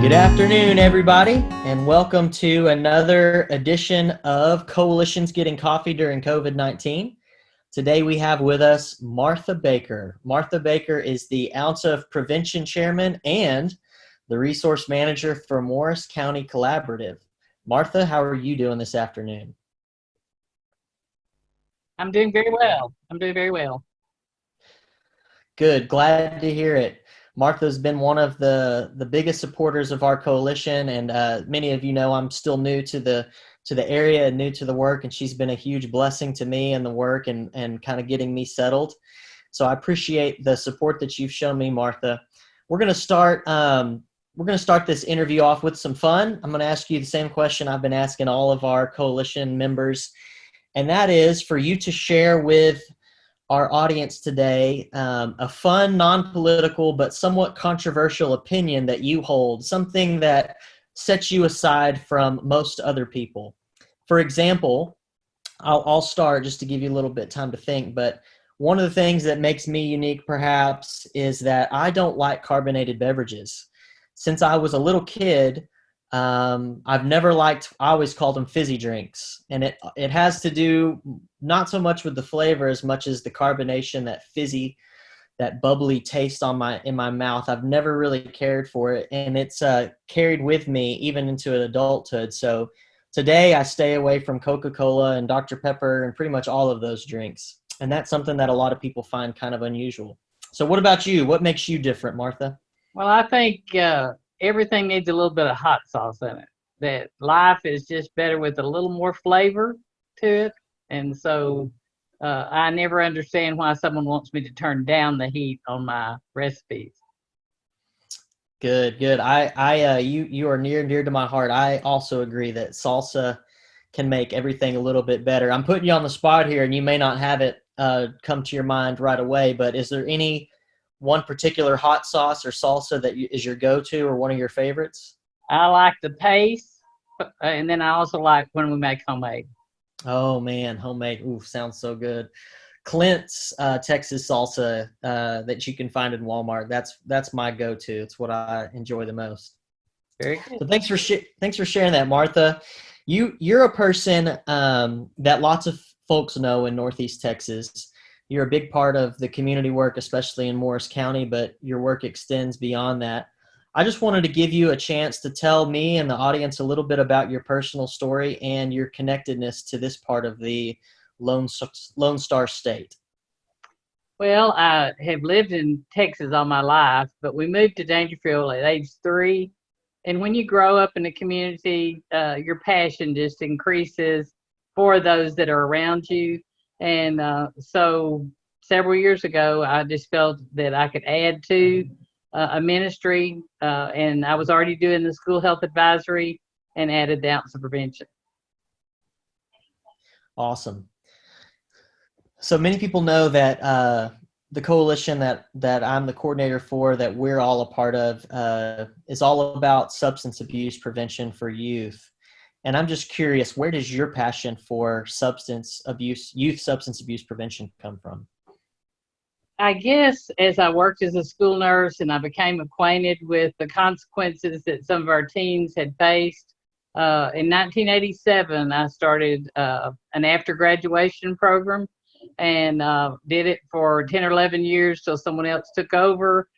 Good afternoon, everybody, and welcome to another edition of Coalitions Getting Coffee during COVID-19. Today we have with us Martha Baker. Martha Baker is the Ounce of Prevention Chairman and the Resource Manager for Morris County Collaborative. Martha, how are you doing this afternoon? I'm doing very well. Good, glad to hear it. Martha's been one of the biggest supporters of our coalition, and many of you know I'm still new to the area and new to the work, and she's been a huge blessing to me and the work and kind of getting me settled. So I appreciate the support that you've shown me, Martha. We're gonna start this interview off with some fun. I'm gonna ask you the same question I've been asking all of our coalition members, and that is for you to share with our audience today a fun, non-political, but somewhat controversial opinion that you hold, something that sets you aside from most other people. For example, I'll start just to give you a little bit of time to think, but one of the things that makes me unique perhaps is that I don't like carbonated beverages. Since I was a little kid, I've never liked, I always called them fizzy drinks, and it has to do not so much with the flavor as much as the carbonation, that fizzy, that bubbly taste in my mouth. I've never really cared for it, and it's carried with me even into adulthood. So today I stay away from Coca-Cola and Dr. Pepper and pretty much all of those drinks, and that's something that a lot of people find kind of unusual. So what about you? What makes you different, Martha? Well, I think everything needs a little bit of hot sauce in it. That life is just better with a little more flavor to it. And so I never understand why someone wants me to turn down the heat on my recipes. Good. You are near and dear to my heart. I also agree that salsa can make everything a little bit better. I'm putting you on the spot here, and you may not have it come to your mind right away, but is there any one particular hot sauce or salsa that is your go-to or one of your favorites? I like the paste, and then I also like when we make homemade. Oh man, homemade. Ooh, sounds so good. Clint's Texas salsa that you can find in Walmart. That's my go-to. It's what I enjoy the most. Very good. So thanks for sharing that, Martha. You're a person that lots of folks know in Northeast Texas. You're a big part of the community work, especially in Morris County, but your work extends beyond that. I just wanted to give you a chance to tell me and the audience a little bit about your personal story and your connectedness to this part of the Lone Star State. Well, I have lived in Texas all my life, but we moved to Dangerfield at age 3. And when you grow up in a community, your passion just increases for those that are around you. And so several years ago, I just felt that I could add to a ministry, and I was already doing the school health advisory and added the Ounce of Prevention. Awesome. So many people know that the coalition that I'm the coordinator for, that we're all a part of, is all about substance abuse prevention for youth. And I'm just curious, where does your passion for youth substance abuse prevention come from? I guess as I worked as a school nurse and I became acquainted with the consequences that some of our teens had faced, in 1987, I started an after graduation program and did it for 10 or 11 years till someone else took over.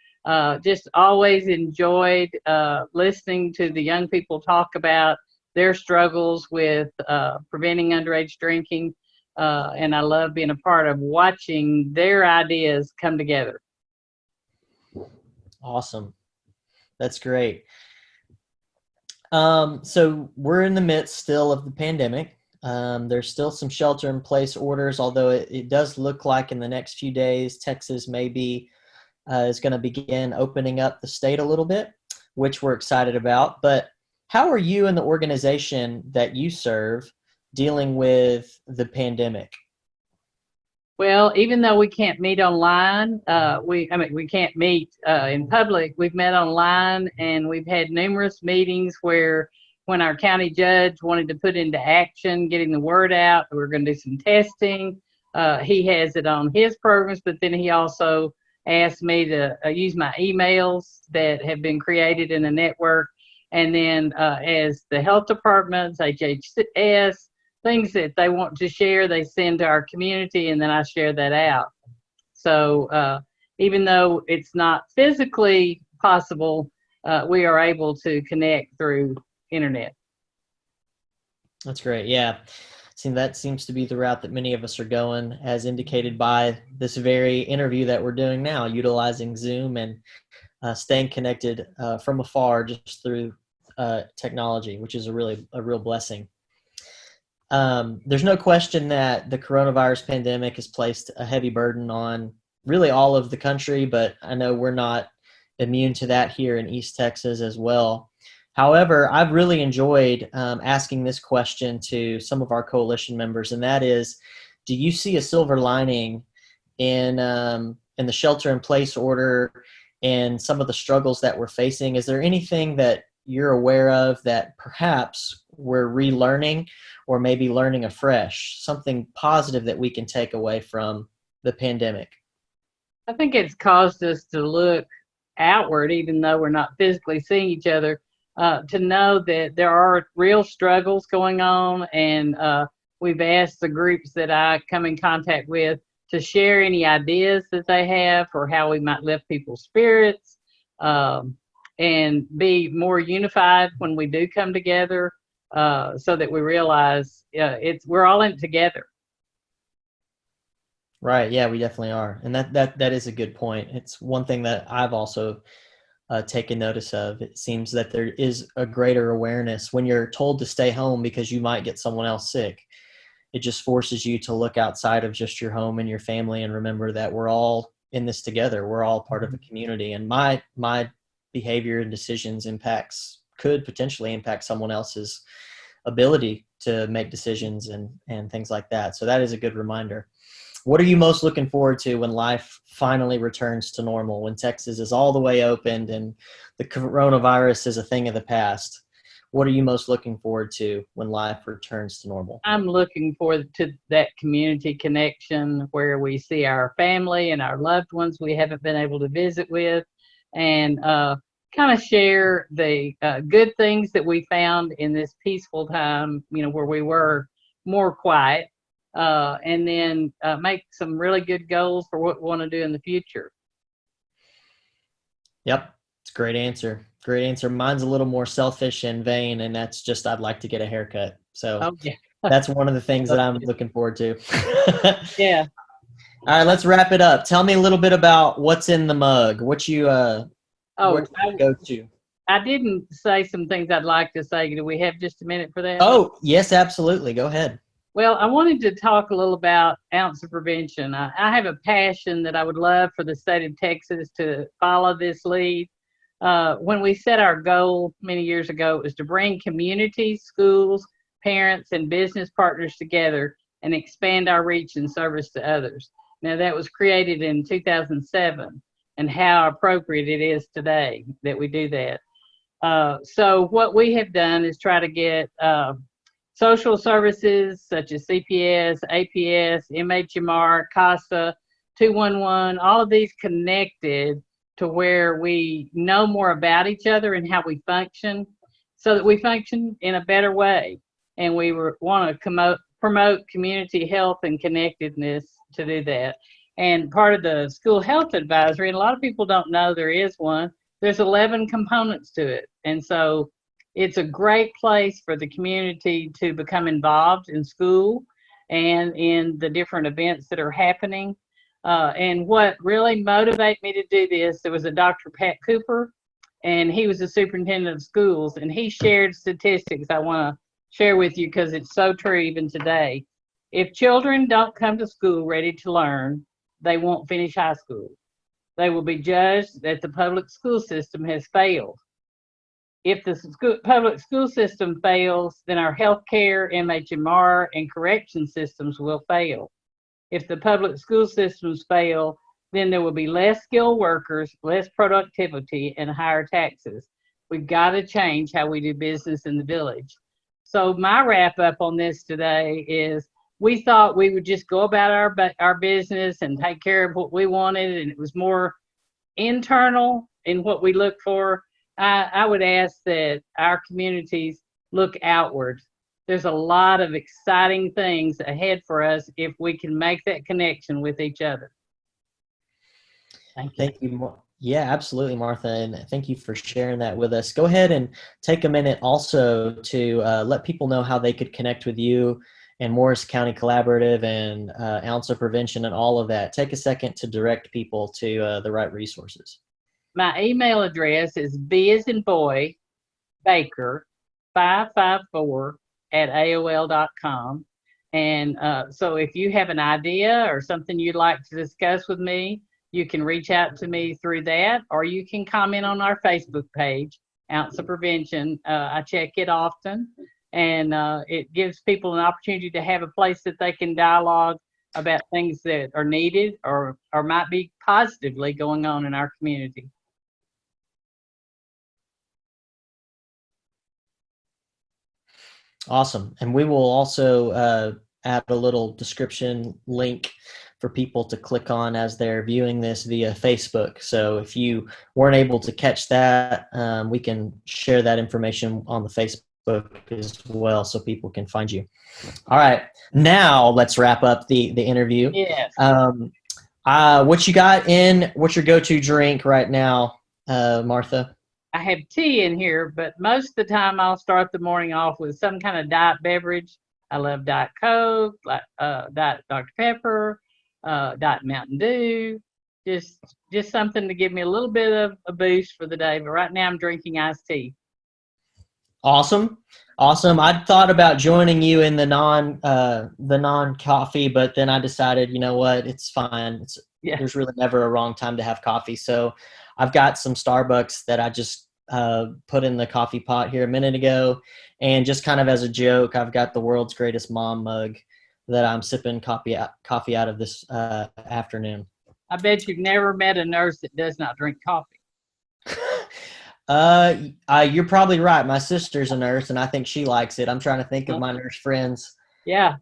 Just always enjoyed listening to the young people talk about their struggles with preventing underage drinking, and I love being a part of watching their ideas come together. Awesome. That's great. So we're in the midst still of the pandemic. There's still some shelter in place orders, although it does look like in the next few days, Texas maybe is going to begin opening up the state a little bit, which we're excited about. But how are you and the organization that you serve dealing with the pandemic? Well, even though we can't meet online, we can't meet in public. We've met online, and we've had numerous meetings where when our county judge wanted to put into action getting the word out, we're going to do some testing. He has it on his programs, but then he also asked me to use my emails that have been created in the network And then as the health departments, HHS, things that they want to share, they send to our community, and then I share that out. So even though it's not physically possible, we are able to connect through internet. That's great. Yeah. See, that seems to be the route that many of us are going, as indicated by this very interview that we're doing now, utilizing Zoom and staying connected from afar just through technology, which is a real blessing. There's no question that the coronavirus pandemic has placed a heavy burden on really all of the country, but I know we're not immune to that here in East Texas as well. However, I've really enjoyed asking this question to some of our coalition members, and that is, do you see a silver lining in the shelter-in-place order and some of the struggles that we're facing? Is there anything that you're aware of that perhaps we're relearning or maybe learning afresh, something positive that we can take away from the pandemic? I think it's caused us to look outward, even though we're not physically seeing each other, to know that there are real struggles going on. And we've asked the groups that I come in contact with to share any ideas that they have for how we might lift people's spirits and be more unified when we do come together, so that we realize we're all in it together. Right. Yeah, we definitely are. And that is a good point. It's one thing that I've also taken notice of. It seems that there is a greater awareness when you're told to stay home because you might get someone else sick. It just forces you to look outside of just your home and your family and remember that we're all in this together. We're all part of a community, and my behavior and decisions could potentially impact someone else's ability to make decisions and things like that. So that is a good reminder. What are you most looking forward to when life finally returns to normal, when Texas is all the way opened and the coronavirus is a thing of the past? What are you most looking forward to when life returns to normal? I'm looking forward to that community connection where we see our family and our loved ones we haven't been able to visit with, and kind of share the good things that we found in this peaceful time, where we were more quiet, and then make some really good goals for what we want to do in the future. Yep. It's a great answer. Great answer. Mine's a little more selfish and vain, and that's just I'd like to get a haircut. So yeah. That's one of the things that I'm looking forward to. Yeah. All right, let's wrap it up. Tell me a little bit about what's in the mug. What you go to? I didn't say some things I'd like to say. Do we have just a minute for that? Oh, yes, absolutely. Go ahead. Well, I wanted to talk a little about ounce of prevention. I have a passion that I would love for the state of Texas to follow this lead. When we set our goal many years ago, it was to bring communities, schools, parents, and business partners together and expand our reach and service to others. Now, that was created in 2007, and how appropriate it is today that we do that. So what we have done is try to get social services such as CPS, APS, MHMR, CASA, 211, all of these connected to where we know more about each other and how we function, so that we function in a better way. And we want to promote community health and connectedness to do that. And part of the school health advisory, and a lot of people don't know there is one, there's 11 components to it. And so it's a great place for the community to become involved in school and in the different events that are happening. And what really motivated me to do this, there was a Dr. Pat Cooper, and he was the superintendent of schools, and he shared statistics I want to share with you because it's so true even today. If children don't come to school ready to learn, they won't finish high school. They will be judged that the public school system has failed. If the public school system fails, then our healthcare, MHMR, and correction systems will fail. If the public school systems fail, then there will be less skilled workers, less productivity, and higher taxes. We've got to change how we do business in the village. So my wrap up on this today is, we thought we would just go about our business and take care of what we wanted, and it was more internal in what we look for. I would ask that our communities look outward. There's a lot of exciting things ahead for us if we can make that connection with each other. Thank you. Thank you. Yeah, absolutely, Martha, and thank you for sharing that with us. Go ahead and take a minute also to let people know how they could connect with you and Morris County Collaborative and Ounce of Prevention and all of that. Take a second to direct people to the right resources. My email address is B as in boy, Baker 554 at AOL.com. And so if you have an idea or something you'd like to discuss with me, you can reach out to me through that, or you can comment on our Facebook page, Ounce of Prevention. I check it often, and it gives people an opportunity to have a place that they can dialogue about things that are needed or might be positively going on in our community. Awesome. And we will also add a little description link for people to click on as they're viewing this via Facebook. So if you weren't able to catch that, we can share that information on the Facebook as well so people can find you. All right. Now let's wrap up the interview. Yes. What you got in, what's your go-to drink right now, Martha? I have tea in here, but most of the time I'll start the morning off with some kind of diet beverage. I love Diet Coke, Diet Dr. Pepper, Diet Mountain Dew, just something to give me a little bit of a boost for the day. But right now I'm drinking iced tea. Awesome. I thought about joining you in the non coffee, but then I decided, you know what, it's fine. There's really never a wrong time to have coffee. So I've got some Starbucks that I just put in the coffee pot here a minute ago, and just kind of as a joke, I've got the world's greatest mom mug that I'm sipping coffee out of this afternoon. I bet you've never met a nurse that does not drink coffee. You're probably right. My sister's a nurse, and I think she likes it. I'm trying to think of my nurse friends. Yeah.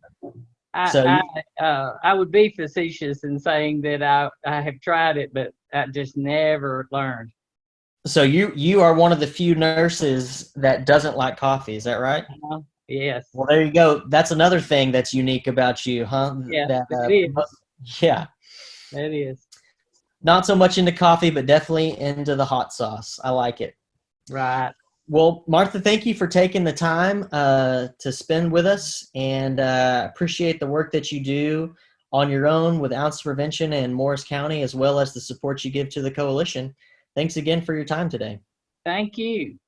I would be facetious in saying that I have tried it, but I just never learned. So you are one of the few nurses that doesn't like coffee. Is that right? Yes. Well, there you go. That's another thing that's unique about you, huh? Yeah, it is. Yeah. It is. Not so much into coffee, but definitely into the hot sauce. I like it. Right. Well, Martha, thank you for taking the time to spend with us, and appreciate the work that you do on your own with Ounce Prevention in Morris County, as well as the support you give to the coalition. Thanks again for your time today. Thank you.